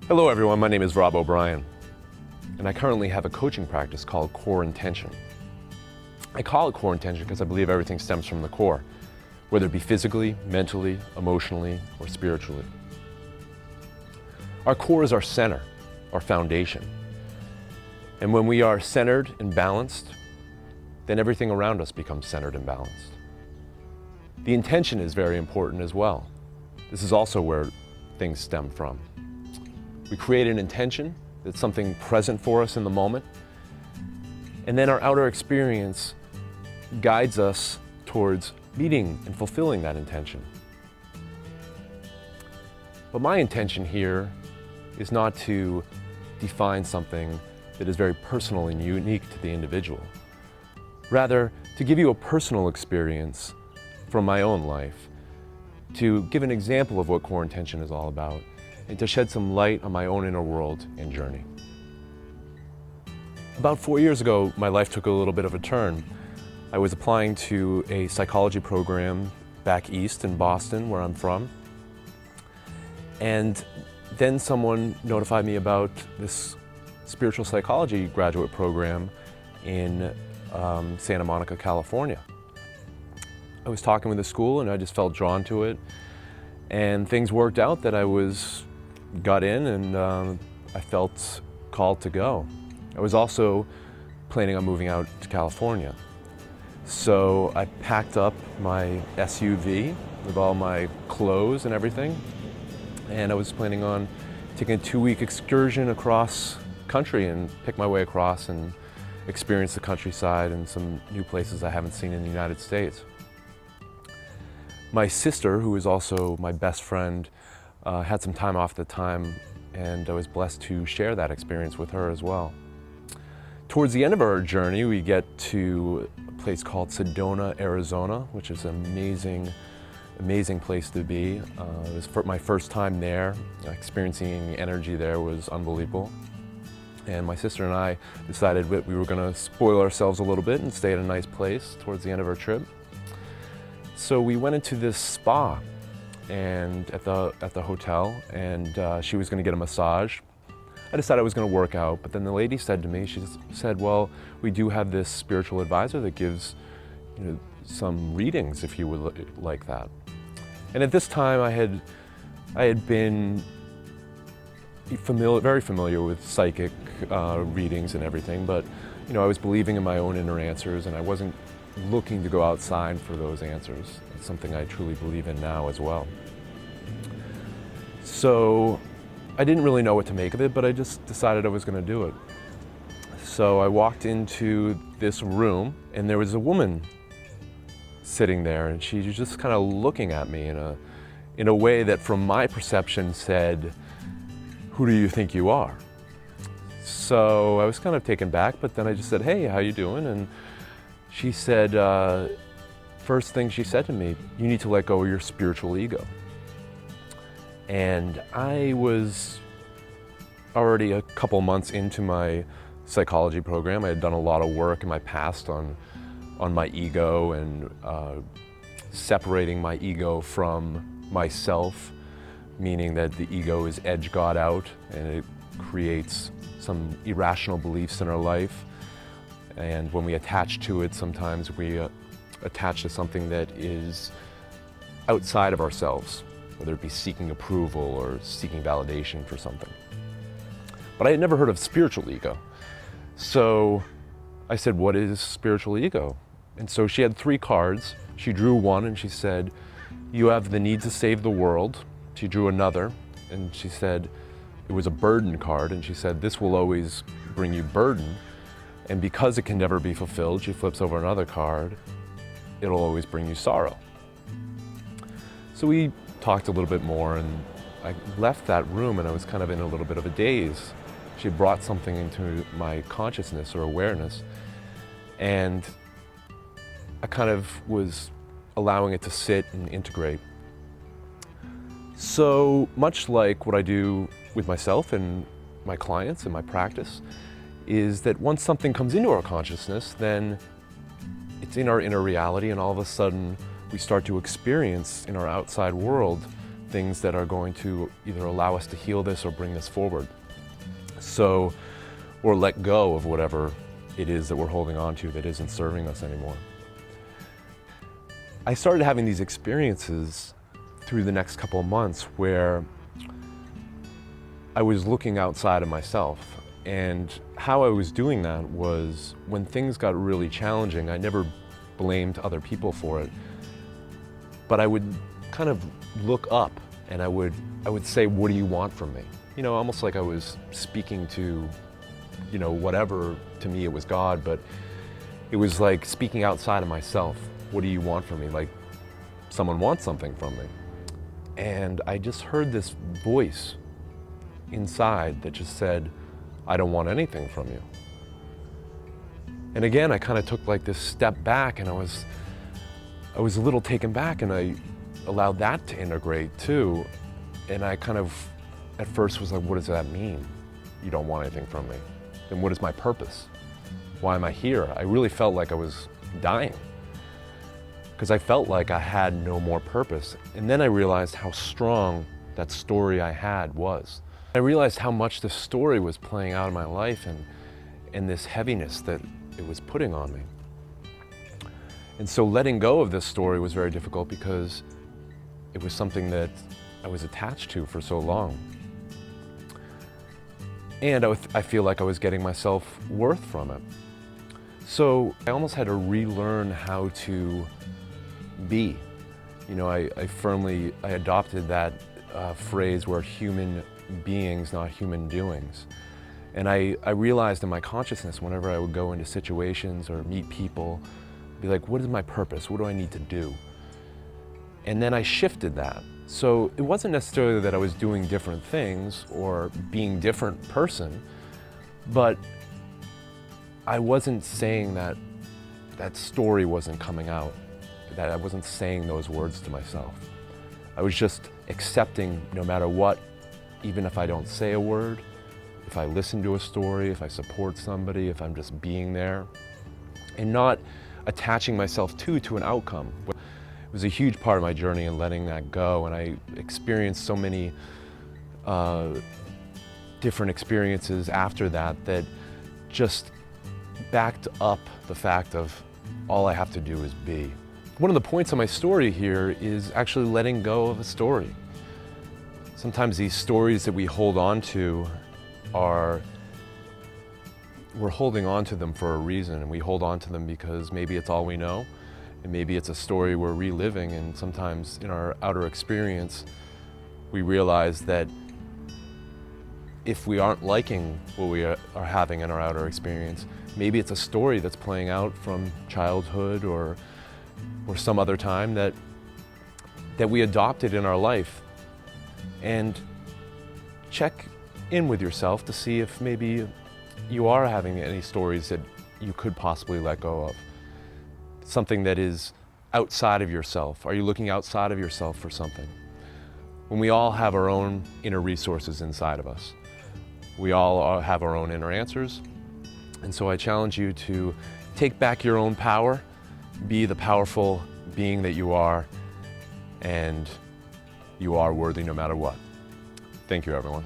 Hello everyone, my name is Rob O'Brien, and I currently have a coaching practice called Core Intention. I call it Core Intention because I believe everything stems from the core, whether it be physically, mentally, emotionally, or spiritually. Our core is our center, our foundation. And when we are centered and balanced, then everything around us becomes centered and balanced. The intention is very important as well. This is also where things stem from. We create an intention that's something present for us in the moment, and then our outer experience guides us towards meeting and fulfilling that intention. But my intention here is not to define something that is very personal and unique to the individual. Rather, to give you a personal experience from my own life, to give an example of what core intention is all about, and to shed some light on my own inner world and journey. About 4 years ago, my life took a little bit of a turn. I was applying to a psychology program back east in Boston, where I'm from. And then someone notified me about this spiritual psychology graduate program in Santa Monica, California. I was talking with the school and I just felt drawn to it. And things worked out that I got in and I felt called to go. I was also planning on moving out to California. So I packed up my SUV with all my clothes and everything, and I was planning on taking a 2-week excursion across country and pick my way across and experience the countryside and some new places I haven't seen in the United States. My sister, who is also my best friend, had some time off at the time, and I was blessed to share that experience with her as well. Towards the end of our journey, we get to a place called Sedona, Arizona, which is an amazing place to be. It was my first time there. Experiencing energy there was unbelievable. And my sister and I decided that we were going to spoil ourselves a little bit and stay at a nice place towards the end of our trip. So we went into this spa and at the hotel, and she was going to get a massage. I decided I was going to work out, but then the lady said to me, she said, well, we do have this spiritual advisor that gives some readings if you would like that. And at this time I had been very familiar with psychic readings and everything, but I was believing in my own inner answers, and I wasn't looking to go outside for those answers. It's something I truly believe in now as well. So I didn't really know what to make of it, but I just decided I was going to do it. So I walked into this room, and there was a woman sitting there, and she was just kind of looking at me in a way that, from my perception, said, "Who do you think you are?" So I was kind of taken back, but then I just said, "Hey, how you doing?" And she said, first thing she said to me, "You need to let go of your spiritual ego." And I was already a couple months into my psychology program. I had done a lot of work in my past on my ego and separating my ego from myself, meaning that the ego is edge God out and it creates some irrational beliefs in our life. And when we attach to it, sometimes we attach to something that is outside of ourselves, whether it be seeking approval or seeking validation for something. But I had never heard of spiritual ego. So I said, "What is spiritual ego?" And so she had 3 cards. She drew one and she said, "You have the need to save the world." She drew another and she said, it was a burden card, and she said, "This will always bring you burden. And because it can never be fulfilled," she flips over another card, "it'll always bring you sorrow." So we talked a little bit more, and I left that room and I was kind of in a little bit of a daze. She brought something into my consciousness or awareness, and I kind of was allowing it to sit and integrate. So much like what I do with myself and my clients and my practice, is that once something comes into our consciousness, then it's in our inner reality, and all of a sudden we start to experience in our outside world things that are going to either allow us to heal this or bring this forward. So, or let go of whatever it is that we're holding on to that isn't serving us anymore. I started having these experiences through the next couple of months where I was looking outside of myself. And how I was doing that was when things got really challenging, I never blamed other people for it, but I would kind of look up and I would say, what do you want from me? You know, almost like I was speaking to, you know, whatever, to me it was God, but it was like speaking outside of myself. What do you want from me? Like someone wants something from me. And I just heard this voice inside that just said, I don't want anything from you. And again, I kind of took like this step back, and I was a little taken back, and I allowed that to integrate too. And I kind of, at first was like, what does that mean? You don't want anything from me. Then what is my purpose? Why am I here? I really felt like I was dying because I felt like I had no more purpose. And then I realized how strong that story I had was. I realized how much this story was playing out in my life and this heaviness that it was putting on me. And so letting go of this story was very difficult because it was something that I was attached to for so long. And I feel like I was getting my self-worth from it. So I almost had to relearn how to be. You know, I adopted that phrase, we're human beings, not human doings. And I realized in my consciousness, whenever I would go into situations or meet people, be like, what is my purpose? What do I need to do? And then I shifted that. So it wasn't necessarily that I was doing different things or being different person, but I wasn't saying that that story wasn't coming out, that I wasn't saying those words to myself. I was just accepting no matter what, even if I don't say a word, if I listen to a story, if I support somebody, if I'm just being there, and not attaching myself to an outcome. It was a huge part of my journey in letting that go, and I experienced so many different experiences after that that just backed up the fact of all I have to do is be. One of the points of my story here is actually letting go of a story. Sometimes these stories that we hold on to we're holding on to them for a reason, and we hold on to them because maybe it's all we know, and maybe it's a story we're reliving, and sometimes in our outer experience, we realize that if we aren't liking what we are having in our outer experience, maybe it's a story that's playing out from childhood or some other time that we adopted in our life. And check in with yourself to see if maybe you are having any stories that you could possibly let go of. Something that is outside of yourself. Are you looking outside of yourself for something? When we all have our own inner resources inside of us. We all have our own inner answers. And so I challenge you to take back your own power, be the powerful being that you are, and you are worthy no matter what. Thank you, everyone.